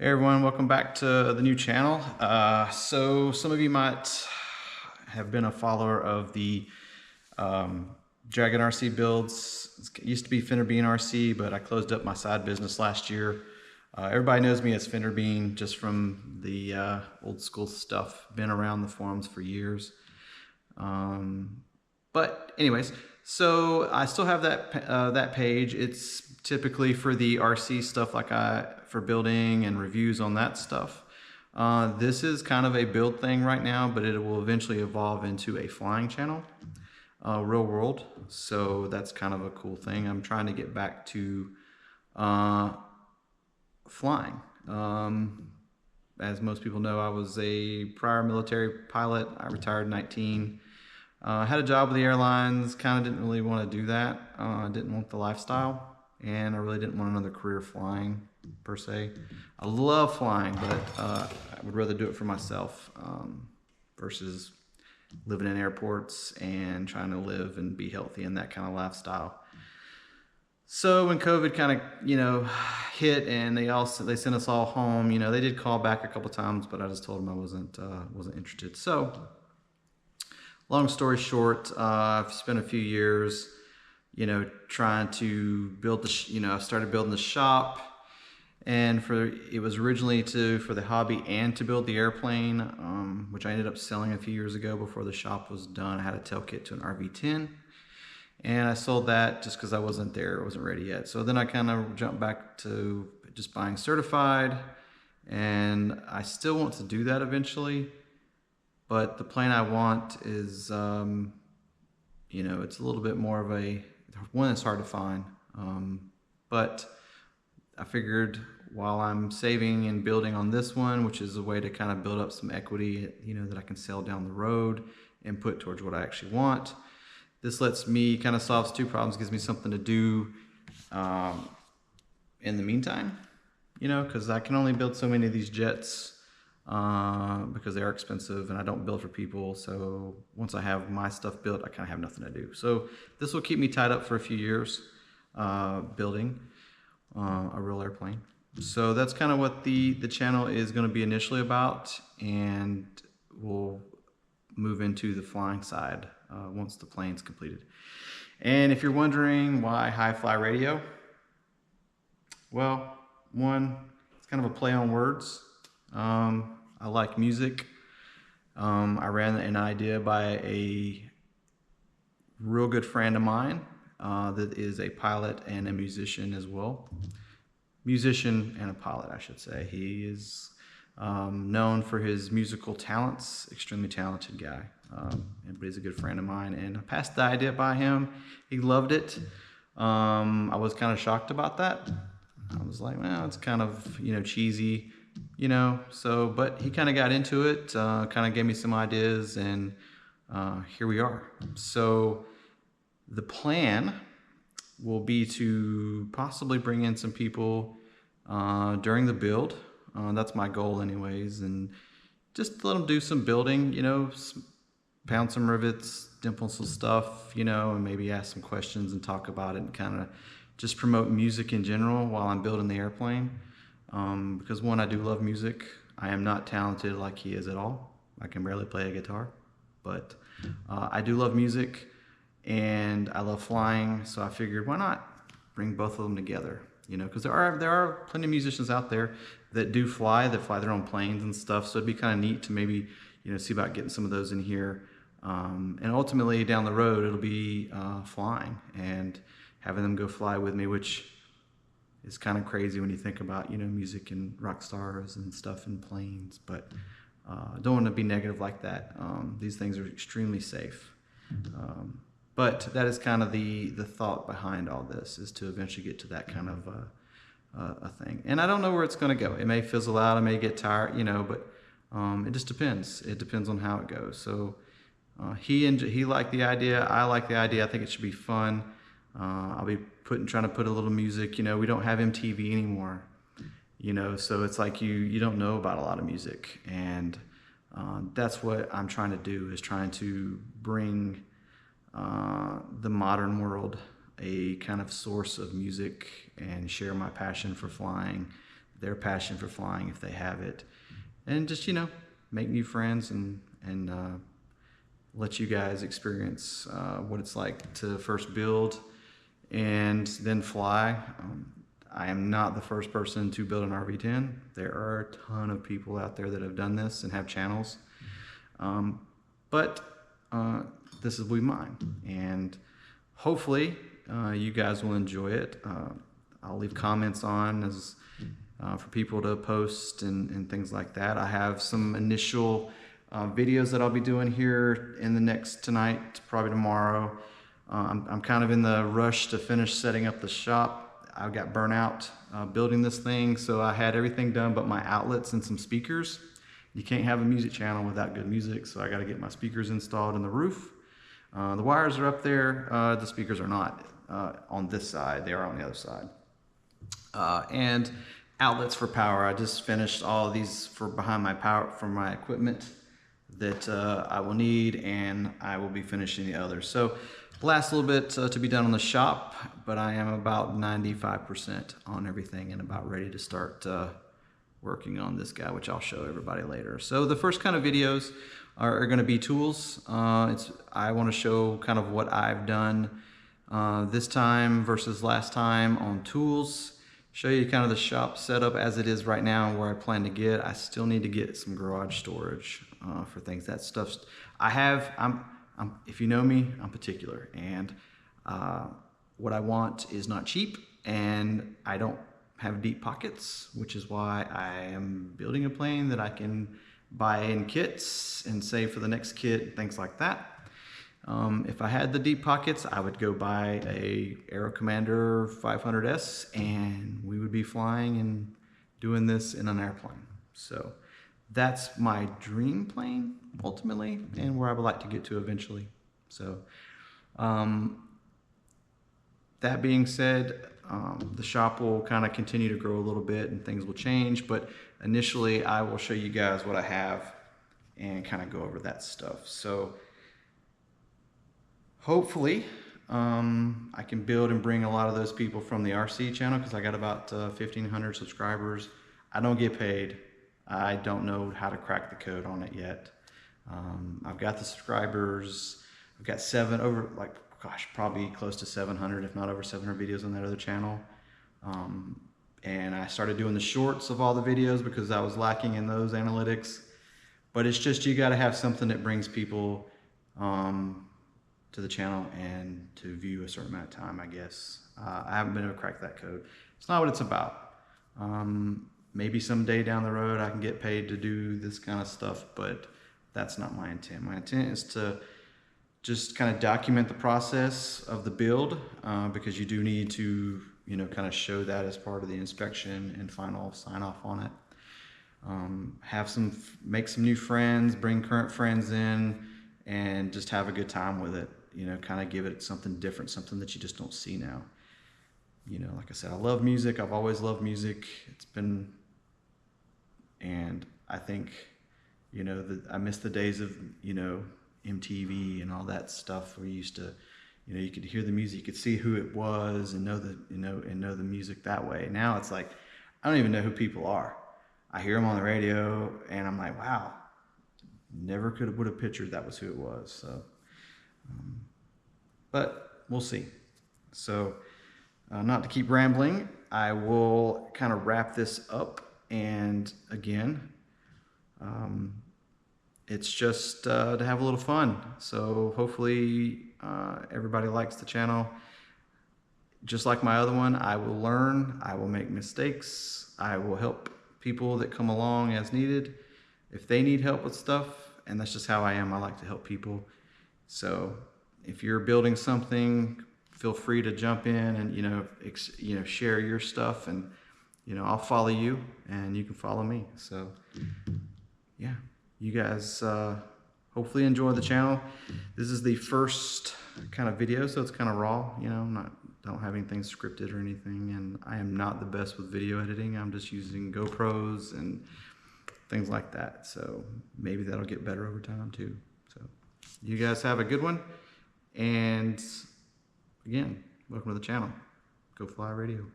Hey everyone, welcome back to the new channel. So some of you might have been a follower of the Dragon RC builds. It used to be Fender Bean RC, but I closed up my side business last year. Everybody knows me as Fender Bean just from the old school stuff. Been around the forums for years. But anyways, so I still have that page. It's typically for the RC stuff, for building and reviews on that stuff. This is kind of a build thing right now, but it will eventually evolve into a flying channel, real world. So that's kind of a cool thing. I'm trying to get back to flying. As most people know, I was a prior military pilot. I retired in 19. Had a job with the airlines, kind of didn't really want to do that. I didn't want the lifestyle, and I really didn't want another career flying, per se. I love flying, but I would rather do it for myself versus living in airports and trying to live and be healthy in that kind of lifestyle. So when COVID kind of, hit and they sent us all home, they did call back a couple times, but I just told them I wasn't interested. So long story short, I've spent a few years, trying to build I started building the shop, and it was originally for the hobby and to build the airplane, which I ended up selling a few years ago before the shop was done. I had a tail kit to an RV-10, and I sold that just because I wasn't ready yet. So then I kind of jumped back to just buying certified, and I still want to do that eventually. But the plane I want is, it's a little bit more of one that's hard to find. But I figured while I'm saving and building on this one, which is a way to kind of build up some equity, that I can sell down the road and put towards what I actually want. This lets me kind of solves two problems, gives me something to do in the meantime, because I can only build so many of these jets because they are expensive and I don't build for people. So once I have my stuff built, I kind of have nothing to do. So this will keep me tied up for a few years building a real airplane. So that's kind of what the channel is going to be initially about, and we'll move into the flying side once the plane's completed. And if you're wondering why HiFly radio, well, one, it's kind of a play on words. I like music. I ran an idea by a real good friend of mine that is a pilot and a musician as well. Musician and a pilot, I should say. He is known for his musical talents, extremely talented guy. But he's a good friend of mine, and I passed the idea by him. He loved it. I was kind of shocked about that. I was like, well, it's kind of, cheesy. But he kind of got into it, kind of gave me some ideas, and here we are. So the plan will be to possibly bring in some people during the build. That's my goal anyways, and just let them do some building, pound some rivets, dimple some stuff, and maybe ask some questions and talk about it, and kind of just promote music in general while I'm building the airplane. Because one, I do love music. I am not talented like he is at all. I can barely play a guitar, but I do love music and I love flying. So I figured, why not bring both of them together? Because there are plenty of musicians out there that do fly their own planes and stuff. So it'd be kind of neat to maybe, see about getting some of those in here. And ultimately down the road, it'll be flying and having them go fly with me, which is kind of crazy when you think about, music and rock stars and stuff in planes, but don't want to be negative like that. These things are extremely safe. But that is kind of the thought behind all this, is to eventually get to that kind of a thing. And I don't know where it's going to go. It may fizzle out, I may get tired, but it just depends. It depends on how it goes. So he liked the idea, I like the idea. I think it should be fun. I'll be trying to put a little music. We don't have MTV anymore, so it's like you don't know about a lot of music, and that's what I'm trying to do, is trying to bring the modern world a kind of source of music and share my passion for flying their passion for flying if they have it, and just, you know, make new friends and let you guys experience what it's like to first build and then fly. I am not the first person to build an RV-10. There are a ton of people out there that have done this and have channels. But this will be mine. And hopefully you guys will enjoy it. I'll leave comments on as for people to post and things like that. I have some initial videos that I'll be doing here in the next tonight, probably tomorrow. I'm kind of in the rush to finish setting up the shop. I got burnt out building this thing, so I had everything done but my outlets and some speakers. You can't have a music channel without good music, so I got to get my speakers installed in the roof. The wires are up there. The speakers are not on this side. They are on the other side. And outlets for power. I just finished all of these for behind my power for my equipment that I will need, and I will be finishing the others. So last little bit to be done on the shop, but I am about 95% on everything and about ready to start working on this guy, which I'll show everybody later. So the first kind of videos are going to be tools. I want to show kind of what I've done this time versus last time on tools. Show you kind of the shop setup as it is right now and where I plan to get. I still need to get some garage storage for things. That stuff's if you know me, I'm particular, and what I want is not cheap, and I don't have deep pockets, which is why I am building a plane that I can buy in kits and save for the next kit, things like that. If I had the deep pockets, I would go buy a Aero Commander 500S, and we would be flying and doing this in an airplane. So that's my dream plane ultimately, and where I would like to get to eventually. So that being said, the shop will kind of continue to grow a little bit and things will change, but initially I will show you guys what I have and kind of go over that stuff. So hopefully I can build and bring a lot of those people from the RC channel, because I got about 1,500 subscribers. I don't get paid. I don't know how to crack the code on it yet. I've got the subscribers. I've got probably close to 700, if not over 700 videos on that other channel. And I started doing the shorts of all the videos because I was lacking in those analytics. But it's just, you got to have something that brings people to the channel and to view a certain amount of time, I guess. I haven't been able to crack that code. It's not what it's about. Maybe someday down the road I can get paid to do this kind of stuff, but that's not my intent. My intent is to just kind of document the process of the build, because you do need to, you know, kind of show that as part of the inspection and final sign off on it. Make some new friends, bring current friends in, and just have a good time with it. You know, kind of give it something different, something that you just don't see now. You know, like I said, I love music. I've always loved music. And I think, you know, I miss the days of, you know, MTV and all that stuff where you used to, you know, you could hear the music, you could see who it was and know the music that way. Now it's like, I don't even know who people are. I hear them on the radio and I'm like, wow, never would have pictured that was who it was. So, but we'll see. So, not to keep rambling, I will kind of wrap this up. And again, it's just to have a little fun. So hopefully everybody likes the channel. Just like my other one, I will learn, I will make mistakes, I will help people that come along as needed if they need help with stuff, and that's just how I am. I like to help people. So if you're building something, feel free to jump in and share your stuff, and I'll follow you and you can follow me. So yeah, you guys hopefully enjoy the channel. This is the first kind of video, so it's kind of raw. Don't have anything scripted or anything, and I am not the best with video editing. I'm just using GoPros and things like that. So maybe that'll get better over time too. So you guys have a good one, and again, welcome to the channel. Go Fly Radio.